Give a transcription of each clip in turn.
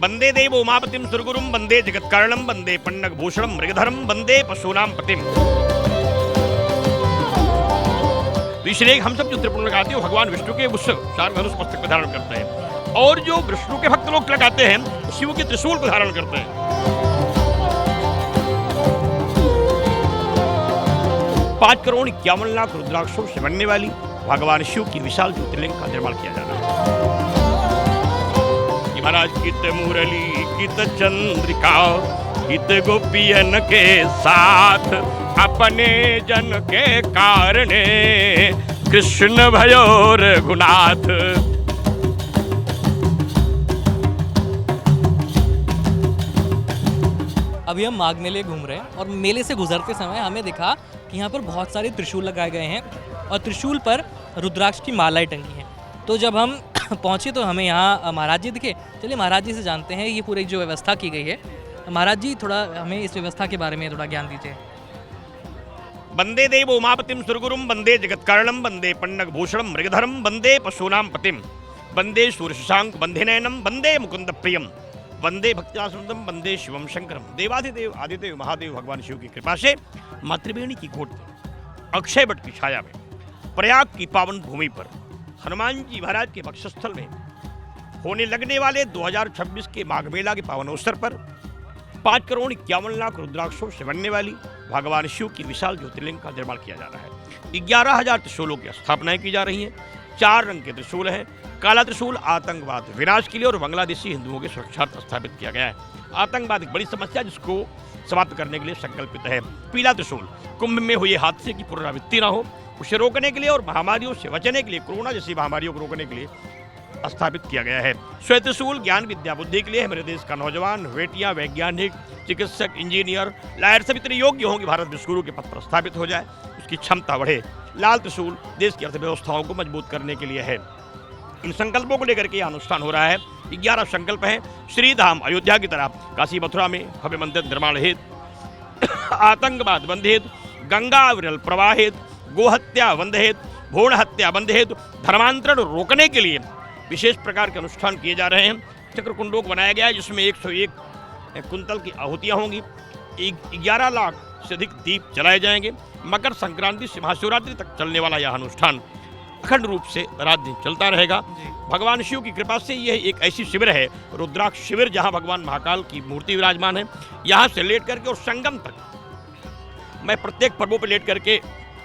वंदे देव उमापतिम सुरगुरुम वंदे जगत्कारणम वंदे पन्नग भूषणम मृगधरम वंदे पशूनाम पतिम। तो इसलिए हम सब जो त्रिपुर लगाते हो भगवान विष्णु के उस चार धनुष मस्तक को धारण करते हैं, और जो विष्णु के भक्त लोग लगाते हैं शिव के त्रिशूल को धारण करते हैं। 5 करोड़ 51 लाख रुद्राक्षों से बनने वाली भगवान शिव की विशाल ज्योतिर्लिंग का निर्माण किया जा रहा है। महाराज कित मुरली कित चंद्रिका कित गोपियन के साथ अपने जन के कारणे कृष्ण भयो रघुनाथ। अभी हम माघ मेले घूम रहे हैं और मेले से गुजरते समय हमें दिखा कि यहाँ पर बहुत सारे त्रिशूल लगाए गए हैं और त्रिशूल पर रुद्राक्ष की मालाएं टंगी हैं। तो जब हम पहुँचे तो हमें यहाँ महाराज जी दिखे। चलिए महाराज जी से जानते हैं ये पूरी जो व्यवस्था की गई है। महाराज जी थोड़ा हमें इस व्यवस्था के बारे में थोड़ा ज्ञान दीजिए। वंदे देव उमापतिम सुरगुरुम वंदे जगत्कारणम वंदे पन्नग भूषणम मृगधरम वंदे पशूनाम पतिम वंदे सूर्यशशांक वंदे नयनम वंदे मुकुंद प्रियम वंदे भक्त्यासुदम वंदे शिवम शंकरम। देवाधिदेव आदिदेव महादेव भगवान शिव की कृपा से मातृवेणी की गोद में अक्षय वट की छाया में प्रयाग की पावन भूमि पर हनुमान जी महाराज के वक्षस्थल में होने लगने वाले 2026 के माघ मेला के पावन अवसर पर 5 करोड़ 51 लाख रुद्राक्षों से बनने वाली भगवान शिव की विशाल ज्योतिर्लिंग का निर्माण किया जा रहा है। 11,000 त्रिशूलों की स्थापनाएं की जा रही हैं। 4 रंग के त्रिशूल हैं। काला त्रिशूल आतंकवाद विनाश के लिए और बांग्लादेशी हिंदुओं के सुरक्षार्थ स्थापित किया गया है। आतंकवाद एक बड़ी समस्या जिसको समाप्त करने के लिए संकल्पित है। पीला त्रिशूल कुंभ में हुए हादसे की पुनरावृत्ति न हो उसे रोकने के लिए और महामारियों से बचने के लिए, कोरोना जैसी महामारियों को रोकने के लिए स्थापित किया गया है। श्वेत त्रिशूल ज्ञान विद्या बुद्धि के लिए हमारे देश का नौजवान बेटियां वैज्ञानिक चिकित्सक इंजीनियर लायर सभी इतने योग्य होंगे भारत विश्वगुरु के पद पर स्थापित हो जाए, उसकी क्षमता बढ़े। लाल त्रिशूल देश की अर्थव्यवस्थाओं को मजबूत करने के लिए है। इन संकल्पों को लेकर के यह अनुष्ठान हो रहा है। 11 संकल्प हैं। श्री धाम अयोध्या की तरह काशी मथुरा में भव्य मंदिर निर्माण हेतु, आतंकवाद बंद हेतु, गंगा विरल प्रवाह हेतु, गोहत्या बंद हेतु, भ्रूण हत्या बंद हेतु, धर्मांतरण रोकने के लिए विशेष प्रकार के अनुष्ठान किए जा रहे हैं। चक्रकुंडों को बनाया गया है जिसमें 101 कुंतल की आहुतियाँ होंगी। 11 लाख से अधिक दीप जलाए जाएंगे। मकर संक्रांति से महाशिवरात्रि तक चलने वाला यह अनुष्ठान अखंड रूप से रात दिन चलता रहेगा। भगवान शिव की कृपा से यह एक ऐसी शिविर है, रुद्राक्ष शिविर, जहां भगवान महाकाल की मूर्ति विराजमान है। यहां से लेट करके और संगम तक मैं प्रत्येक पर्वों पर लेट करके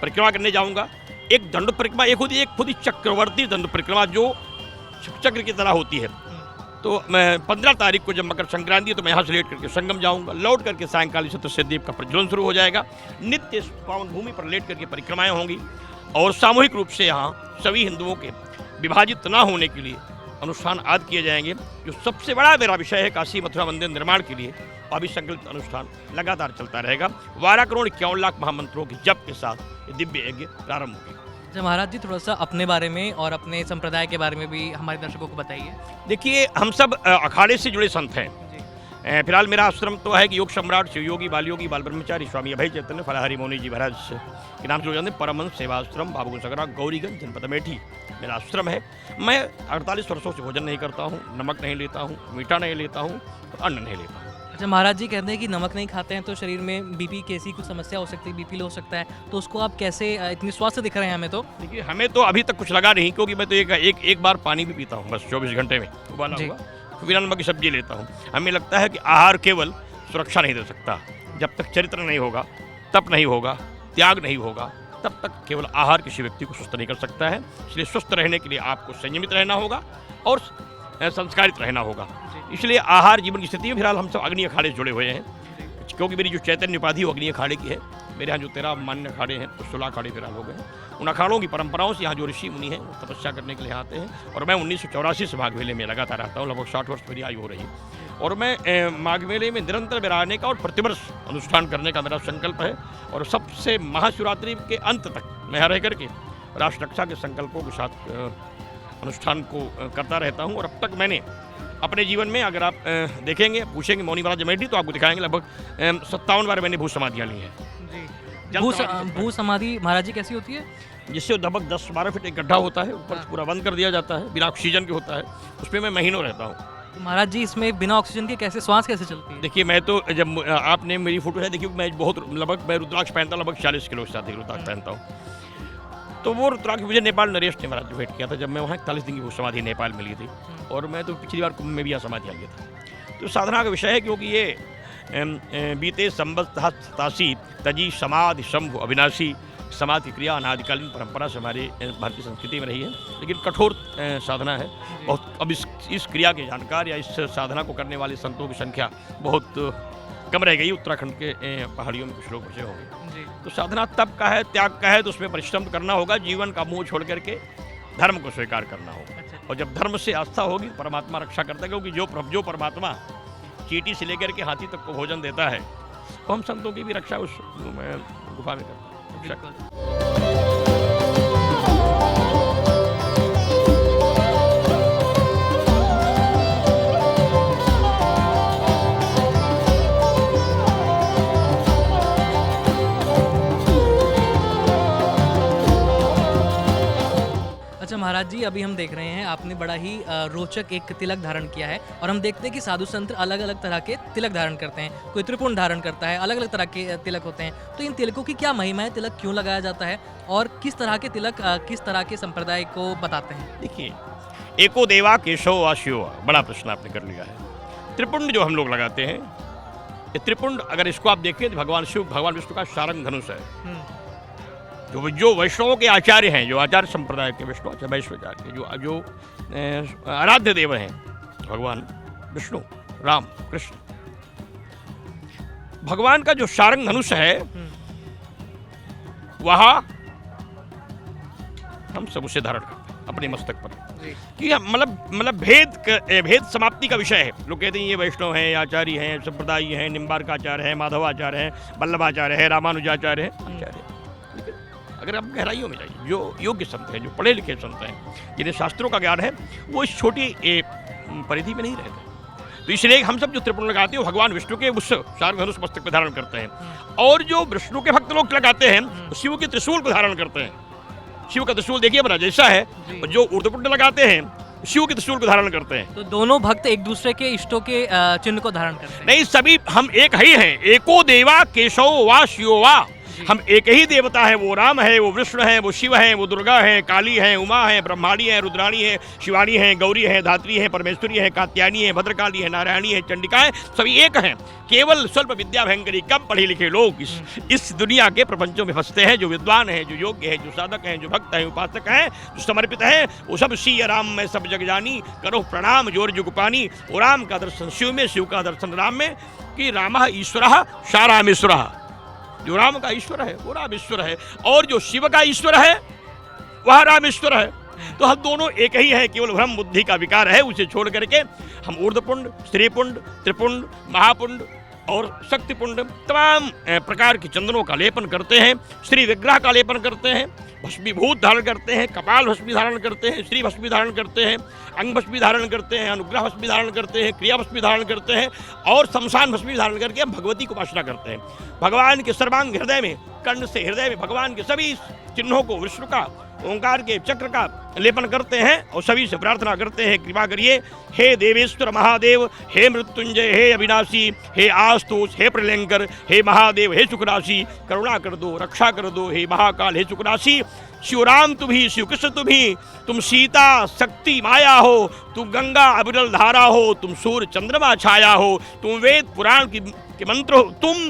परिक्रमा करने जाऊंगा। एक दंड परिक्रमा, एक खुद ही चक्रवर्ती दंड परिक्रमा जो चक्र की तरह होती है। तो मैं 15 तारीख को जब मकर संक्रांति है तो मैं यहाँ से लेट करके संगम जाऊंगा। लौट करके सायंकाल सत्र से दीप का प्रज्वलन शुरू हो जाएगा। नित्य पावन भूमि पर लेट करके परिक्रमाएं होंगी और सामूहिक रूप से यहाँ सभी हिंदुओं के विभाजित न होने के लिए अनुष्ठान आदि किए जाएंगे। जो सबसे बड़ा मेरा विषय है काशी मथुरा मंदिर निर्माण के लिए अभिसंकल्पित अनुष्ठान लगातार चलता रहेगा। 12 करोड़ 51 लाख महामंत्रों के जप के साथ ये दिव्य यज्ञ प्रारंभ होगी। अच्छा महाराज जी, थोड़ा सा अपने बारे में और अपने संप्रदाय के बारे में भी हमारे दर्शकों को बताइए। देखिए, हम सब अखाड़े से जुड़े संत हैं। फिलहाल मेरा आश्रम तो है कि योग सम्राट शिव योगी बाल योगी बाल ब्रह्मचारी स्वामी अभय चैतन्य फलाहरी मौनी जी महाराज के नाम से जुड़े परमहंस सेवाश्रम बाबू सगरा गौरीगंज जनपद अमेठी मेरा आश्रम है। मैं 48 वर्षों से भोजन नहीं करता हूँ, नमक नहीं लेता हूँ, मीठा नहीं लेता हूँ, अन्न नहीं लेता हूँ। अच्छा महाराज जी, कहते हैं कि नमक नहीं खाते हैं तो शरीर में बीपी कैसी कुछ समस्या हो सकती है, बीपी लो हो सकता है, तो उसको आप कैसे इतनी स्वस्थ दिख रहे हैं हमें? तो देखिए, हमें तो अभी तक कुछ लगा नहीं, क्योंकि मैं तो एक बार पानी भी पीता हूँ बस 24 घंटे में उबाला हुआ, बिना नमक की सब्जी लेता हूँ। हमें लगता है कि आहार केवल सुरक्षा नहीं दे सकता। जब तक चरित्र नहीं होगा, तप नहीं होगा, त्याग नहीं होगा, तब तक केवल आहार किसी व्यक्ति को स्वस्थ नहीं कर सकता है। इसलिए स्वस्थ रहने के लिए आपको संयमित रहना होगा और संस्कारित रहना होगा। इसलिए आहार जीवन की स्थिति में फिलहाल हम सब अग्नि अखाड़े जुड़े हुए हैं, क्योंकि मेरी जो चैतन्य उपाधि वो अग्नि अखाड़े की है। मेरे यहाँ जो 13 मान्य अखाड़े हैं तो 16 अखाड़े फिलहाल हो गए हैं। उन अखाड़ों की परंपराओं से यहाँ जो ऋषि मुनि हैं वो तपस्या करने के लिए आते हैं। और मैं 1984 से माघ मेले में लगातार रहता हूँ। लगभग 60 वर्ष मेरी आयु हो रही है और मैं माघ मेले में निरंतर रहने का और प्रतिवर्ष अनुष्ठान करने का मेरा संकल्प है। और सबसे महाशिवरात्रि के अंत तक मैं यहाँ रह करके राष्ट्र रक्षा के संकल्पों के साथ अनुष्ठान को करता रहता हूँ। और अब तक मैंने अपने जीवन में, अगर आप देखेंगे, पूछेंगे मौनी महाराज अमेठी तो आपको दिखाएंगे, लगभग 57 बार मैंने भू समाधियाँ ली हैं। भू समाधि महाराज जी कैसी होती है? जिससे लगभग 10-12 फीट एक गड्ढा होता है, ऊपर पूरा बंद कर दिया जाता है, बिना ऑक्सीजन के होता है। उसमें मैं महीनों रहता हूँ। तो महाराज जी इसमें बिना ऑक्सीजन के कैसे श्वास कैसे चलती है? देखिए मैं तो जब आपने मेरी फोटो है देखिए, मैं बहुत लगभग मैं रुद्राक्ष पहनता हूँ, लगभग 40 किलो के साथ ही रुद्राक्ष पहनता हूँ। तो वो रुद्राक्ष मुझे नेपाल नरेश ने महाराज भेंट किया था, जब मैं वहाँ 41 दिन की वो समाधि नेपाल मिली थी, और मैं तो पिछली बार कुंभ में भी यहाँ समाधि आ गया था। तो साधना का विषय है, क्योंकि ये बीते संबत तासी तजी समाधि शंभु अविनाशी, समाधि क्रिया अनादिकालीन परंपरा से हमारे भारतीय संस्कृति में रही है, लेकिन कठोर साधना है। बहुत अब इस क्रिया के जानकार या इस साधना को करने वाले संतों की संख्या बहुत कम रह गई। उत्तराखंड के पहाड़ियों में कुछ लोग बचे होंगे। तो साधना तप का है, त्याग का है, तो उसमें परिश्रम करना होगा। जीवन का मुंह छोड़ करके धर्म को स्वीकार करना होगा। और जब धर्म से आस्था होगी, परमात्मा रक्षा करता है, क्योंकि जो परमात्मा चींटी से लेकर के हाथी तक को भोजन देता है, तो हम संतों की भी रक्षा उस गुफा में करते हैं। अच्छा महाराज जी, अभी हम देख रहे हैं आपने बड़ा ही रोचक एक तिलक धारण किया है, और हम देखते हैं कि साधु संत अलग अलग तरह के तिलक धारण करते हैं। कोई त्रिपुंड धारण करता है, अलग अलग तरह के तिलक होते हैं। तो इन तिलकों की क्या महिमा है, तिलक क्यों लगाया जाता है, और किस तरह के तिलक किस तरह के संप्रदाय को बताते हैं? देखिए, एको देवा केशव वा शिव, बड़ा प्रश्न आपने कर लिया है। त्रिपुंड जो हम लोग लगाते हैं, ये त्रिपुंड अगर इसको आप देखें तो भगवान शिव, भगवान विष्णु का शारंग धनुष है। जो वैष्णवों के आचार्य हैं, जो आचार्य संप्रदाय के वैष्णवाचार्य के जो आराध्य देव हैं, भगवान विष्णु, राम, कृष्ण, भगवान का जो शारंग धनुष है, वह हम सब उसे धारण करते हैं अपने मस्तक पर। कि मतलब भेद समाप्ति का विषय है। लोग कहते हैं ये वैष्णव हैं, आचार्य हैं, संप्रदायी हैं, निम्बार्काचार्य हैं, माधवाचार्य हैं, वल्लभाचार्य है, रामानुजाचार्य है, आचार्य। अगर आप गहराइयों में जाइए, जो योग्य संत हैं, जो पढ़े लिखे संत हैं, जिन्हें शास्त्रों का ज्ञान है, वो इस छोटी परिधि में नहीं रहते। तो इसलिए हम सब जो त्रिपुंड लगाते हैं, वो भगवान विष्णु के उस शारंग धनुष मस्तक पर धारण करते हैं। और जो विष्णु के भक्त लोग लगाते हैं, वो शिव के त्रिशूल को धारण करते हैं। शिव का त्रिशूल देखिए बना जैसा है, और जो ऊर्ध्वपुंड लगाते हैं, शिव के त्रिशूल को धारण करते हैं। तो दोनों भक्त एक दूसरे के इष्टों के चिन्ह को धारण करते हैं? नहीं, सभी हम एक ही हैं। एको देवा केशव वा शिव वा, हम एक ही देवता है। वो राम है, वो विष्णु है, वो शिव है, वो दुर्गा है, काली है, उमा है, ब्रह्माणी है, रुद्राणी है, शिवानी है, गौरी है, धात्री है, परमेश्वरी है, कात्यायनी है, भद्रकाली है, नारायणी है, चंडिका है, सभी एक हैं। केवल स्वल्प विद्या भयंकरी, कम पढ़े लिखे लोग इस दुनिया के प्रपंचों में फंसते हैं। जो विद्वान है, जो योग्य है, जो साधक हैं, जो भक्त हैं, उपासक हैं, जो समर्पित हैं, वो सब सिय राम में सब जग जानी, करो प्रणाम जोर जुग पानी। वो राम का दर्शन शिव में, शिव का दर्शन राम में, कि राम ईश्वर सा रामेश्वर। जो राम का ईश्वर है वो राम ईश्वर है, और जो शिव का ईश्वर है वह रामेश्वर है। तो हम दोनों एक ही है। केवल भ्रम बुद्धि का विकार है, उसे छोड़ करके हम ऊर्ध्वपुंड, स्त्रीपुंड, त्रिपुंड, महापुंड और शक्तिपुंड तमाम प्रकार के चंदनों का लेपन करते हैं। श्री विग्रह का लेपन करते हैं, भस्मीभूत धारण करते हैं, कपाल भस्मी धारण करते हैं, श्री भस्मी धारण करते हैं, अंग भस्मी धारण करते हैं, अनुग्रह भस्मी धारण करते हैं, क्रिया भस्मी धारण करते हैं, और शमशान भस्मी धारण करके हम भगवती को उपासना करते हैं। भगवान के सर्वांग हृदय में, कर्ण से हृदय में भगवान के सभी चिन्हों को, विष्णु का, ओंकार के चक्र का लेपन करते हैं, और सभी से प्रार्थना करते हैं, कृपा करिए हे देवेश्वर महादेव, हे मृत्युंजय, हे अविनाशी, हे आस्तोष, हे प्रलयंकर, हे महादेव, हे शुक्राशी, करुणा कर दो, रक्षा कर दो, हे महाकाल, हे शुक्राशी। शिवराम तुम ही, शिव कृष्ण तुम ही, तुम सीता शक्ति माया हो, तुम गंगा अविरल धारा हो, तुम सूर्य चंद्रमा छाया हो, तुम वेद पुराण के मंत्र हो,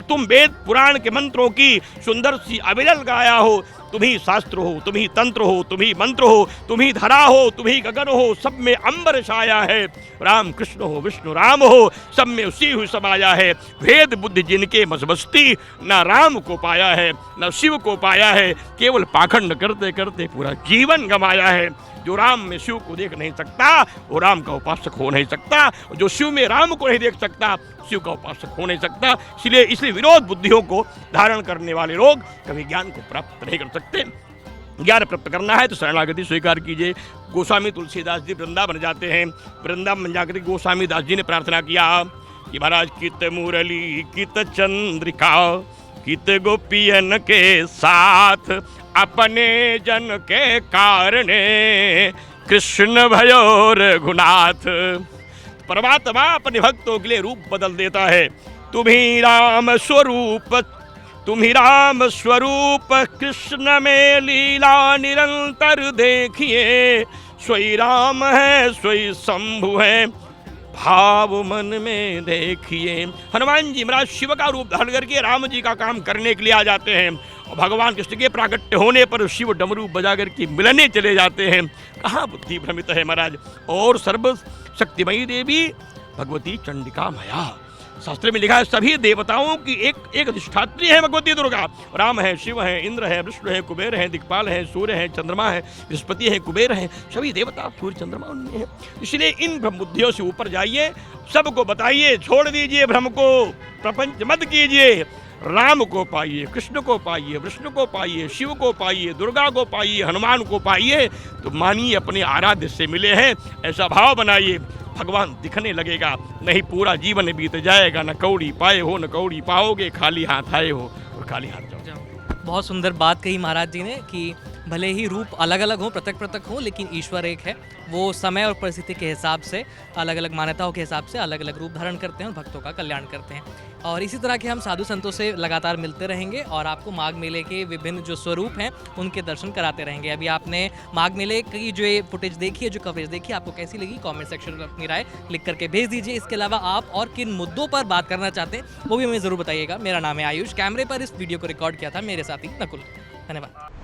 तुम वेद पुराण के मंत्रों की सुंदर सी अविरल गाया हो। तुम ही शास्त्र हो, तुम ही तंत्र हो, तुम ही मंत्र हो, तुम ही धरा हो, तुम ही गगन हो, सब में अंबर छाया है। राम कृष्ण हो, विष्णु राम हो, सब में उसी हुई समाया है। भेद बुद्धि जिनके मजबस्ती, न राम को पाया है न शिव को पाया है, केवल पाखंड करते करते पूरा जीवन गंवाया है। जो राम में शिव को देख नहीं सकता, वो राम का उपासक हो नहीं सकता। जो शिव में राम को नहीं देख सकता, शिव का उपासक हो नहीं सकता। इसलिए विरोध बुद्धियों को धारण करने वाले लोग कभी ज्ञान को प्राप्त नहीं कर सकते। ज्ञान प्राप्त करना है तो शरणागति स्वीकार कीजिए। गोस्वामी तुलसीदास जी वृंदावन जाते हैं। वृंदावन जाकर गोस्वामी दास जी ने प्रार्थना किया कि महाराज कित मुरली कित चंद्रिका, कित गोपियन के साथ, अपने जन के कारणे कृष्ण भयो रघुनाथ। परमात्मा अपने भक्तों के लिए रूप बदल देता है। तुम्ही राम स्वरूप, तुम्ही राम स्वरूप, कृष्ण में लीला निरंतर देखिए। सोई राम है सोई शंभु है, भाव मन में देखिए। हनुमान जी महाराज शिव का रूप धारण करके राम जी का काम करने के लिए आ जाते हैं और भगवान कृष्ण के प्राकट्य होने पर शिव डमरू बजा करके मिलने चले जाते हैं। कहाँ बुद्धि भ्रमित है महाराज। और सर्व शक्तिमयी देवी भगवती चंडिका माया, शास्त्र में लिखा है सभी देवताओं की एक अधिष्ठात्री है भगवती दुर्गा। राम है, शिव है, इंद्र है, विष्णु है, कुबेर है, दिक्पाल है, सूर्य है, चंद्रमा है, बृहस्पति है, कुबेर है, सभी देवता सूर्य चंद्रमा उनमें है। इसलिए इन भ्रम बुद्धियों से ऊपर जाइए, सबको बताइए, छोड़ दीजिए भ्रम को, प्रपंच मत कीजिए। राम को पाइए, कृष्ण को पाइए, विष्णु को पाइए, शिव को पाइए, दुर्गा को पाइए, हनुमान को पाइए, तो मानिए अपने आराध्य से मिले हैं, ऐसा भाव बनाइए, भगवान दिखने लगेगा। नहीं पूरा जीवन बीत जाएगा, न कौड़ी पाए हो न कौड़ी पाओगे, खाली हाथ आए हो और खाली हाथ जाओ। बहुत सुंदर बात कही महाराज जी ने कि भले ही रूप अलग अलग हो, पृथक पृथक हो, लेकिन ईश्वर एक है। वो समय और परिस्थिति के हिसाब से, अलग अलग मान्यताओं के हिसाब से अलग अलग रूप धारण करते हैं और भक्तों का कल्याण करते हैं। और इसी तरह के हम साधु संतों से लगातार मिलते रहेंगे और आपको माघ मेले के विभिन्न जो स्वरूप हैं उनके दर्शन कराते रहेंगे। अभी आपने माघ मेले की जो ये फुटेज देखी है, जो कवरेज देखी है, आपको कैसी लगी? कमेंट सेक्शन में अपनी राय लिख करके भेज दीजिए। इसके अलावा आप और किन मुद्दों पर बात करना चाहते हैं वो भी हमें ज़रूर बताइएगा। मेरा नाम है आयुष, कैमरे पर इस वीडियो को रिकॉर्ड किया था मेरे साथी नकुल। धन्यवाद।